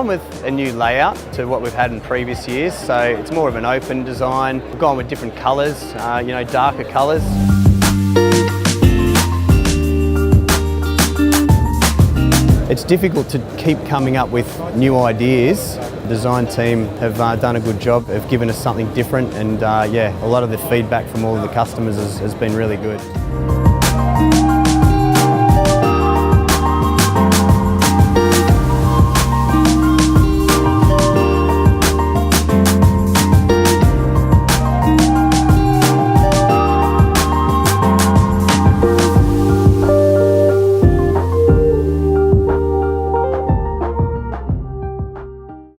gone with a new layout to what we've had in previous years, so it's more of an open design. We've gone with different colours, darker colours. It's difficult to keep coming up with new ideas. The design team have done a good job of giving us something different, and a lot of the feedback from all of the customers has been really good.